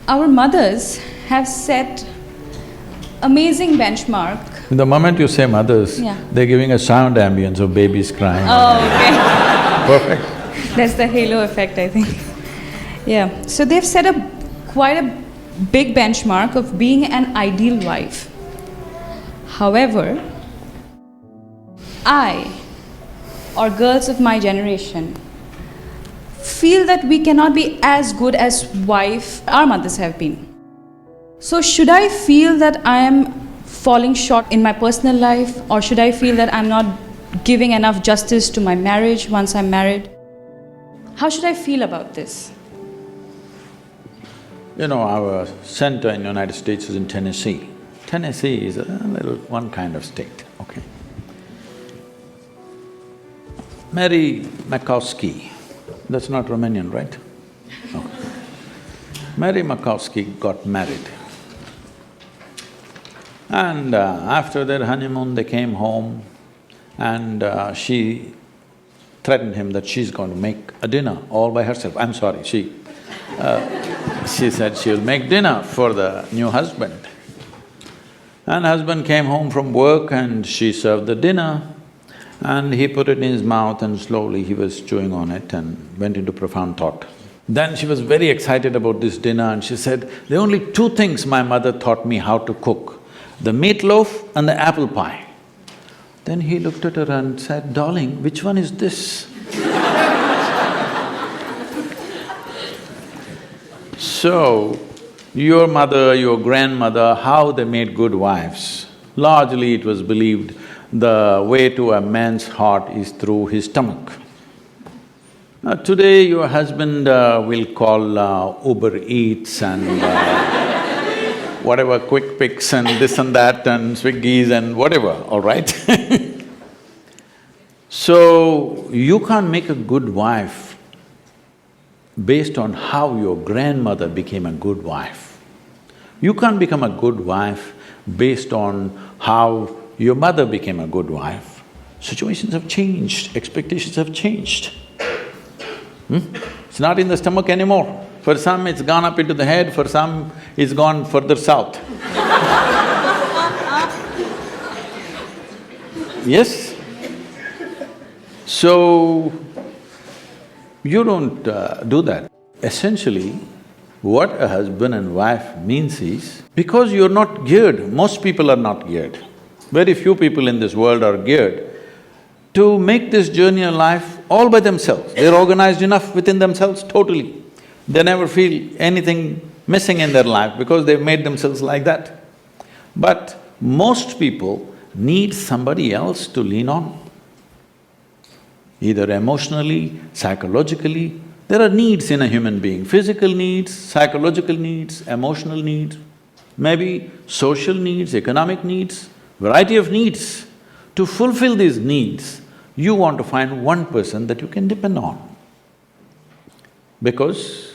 Our mothers have set amazing benchmark. The moment you say mothers, Yeah. they're giving a sound ambience of babies crying. Oh, okay. Perfect. That's the halo effect, I think. Yeah. So they've set up quite a big benchmark of being an ideal wife. However, I, or girls of my generation, feel that we cannot be as good as wife our mothers have been. So should I feel that I am falling short in my personal life, or should I feel that I'm not giving enough justice to my marriage once I'm married? How should I feel about this? You know, our center in the United States is in Tennessee. Tennessee is a little one kind of state, okay? Mary Makowski, that's not Romanian, right? No. Mary Makowski got married. And after their honeymoon, they came home and she threatened him that she's going to make a dinner all by herself. I'm sorry, she said she'll make dinner for the new husband. And husband came home from work and she served the dinner and he put it in his mouth and slowly he was chewing on it and went into profound thought. Then she was very excited about this dinner and she said, "There are only two things my mother taught me how to cook, the meatloaf and the apple pie." Then he looked at her and said, "Darling, which one is this?" So, your mother, your grandmother, how they made good wives? Largely it was believed the way to a man's heart is through his stomach. Today your husband will call Uber Eats and whatever, Quick Picks and this and that and Swiggies and whatever, all right? So, you can't make a good wife based on how your grandmother became a good wife. You can't become a good wife based on how your mother became a good wife. Situations have changed, expectations have changed. It's not in the stomach anymore. For some, it's gone up into the head, for some, it's gone further south. Yes? So, you don't do that. Essentially, what a husband and wife means is, because you're not geared, most people are not geared, very few people in this world are geared to make this journey of life all by themselves. They're organized enough within themselves totally. They never feel anything missing in their life because they've made themselves like that. But most people need somebody else to lean on, either emotionally, psychologically. There are needs in a human being, physical needs, psychological needs, emotional needs, maybe social needs, economic needs, variety of needs. To fulfill these needs, you want to find one person that you can depend on. Because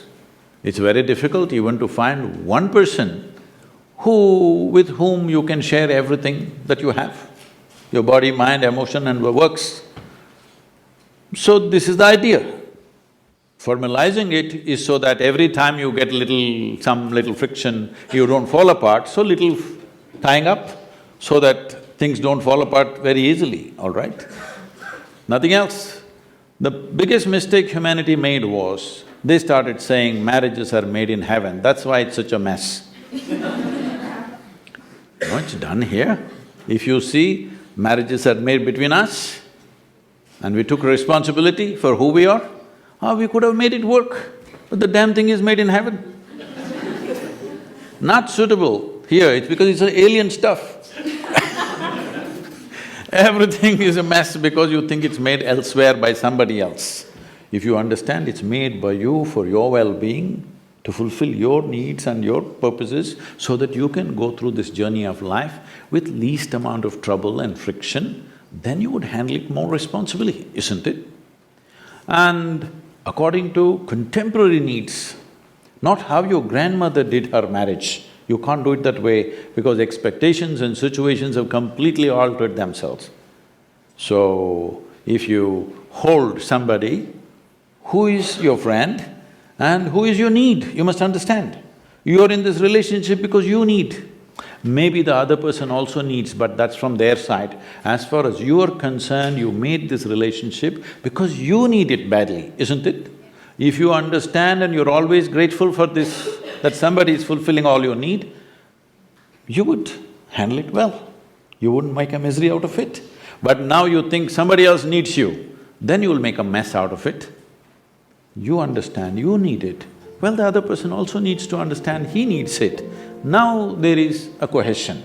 it's very difficult even to find one person with whom you can share everything that you have, your body, mind, emotion and works. So this is the idea. Formalizing it is so that every time you get some little friction, you don't fall apart, so little tying up so that things don't fall apart very easily, all right? Nothing else. The biggest mistake humanity made was, they started saying marriages are made in heaven, that's why it's such a mess. No, it's done here. If you see, marriages are made between us and we took responsibility for who we are, we could have made it work, but the damn thing is made in heaven. Not suitable here, it's because it's alien stuff. Everything is a mess because you think it's made elsewhere by somebody else. If you understand it's made by you for your well-being, to fulfill your needs and your purposes so that you can go through this journey of life with least amount of trouble and friction, then you would handle it more responsibly, isn't it? And according to contemporary needs, not how your grandmother did her marriage. You can't do it that way because expectations and situations have completely altered themselves. So, if you hold somebody who is your friend and who is your need, you must understand. You're in this relationship because you need. Maybe the other person also needs, but that's from their side. As far as you are concerned, you made this relationship because you need it badly, isn't it? If you understand and you're always grateful for this, that somebody is fulfilling all your need, you would handle it well. You wouldn't make a misery out of it. But now you think somebody else needs you, then you'll make a mess out of it. You understand, you need it. Well, the other person also needs to understand he needs it. Now there is a cohesion.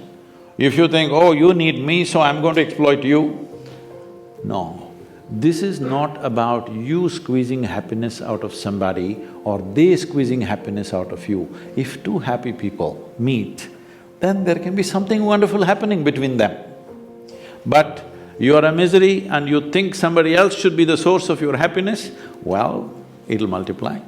If you think, oh, you need me, so I'm going to exploit you. No, this is not about you squeezing happiness out of somebody or they squeezing happiness out of you. If two happy people meet, then there can be something wonderful happening between them. But you are a misery and you think somebody else should be the source of your happiness, well, it'll multiply.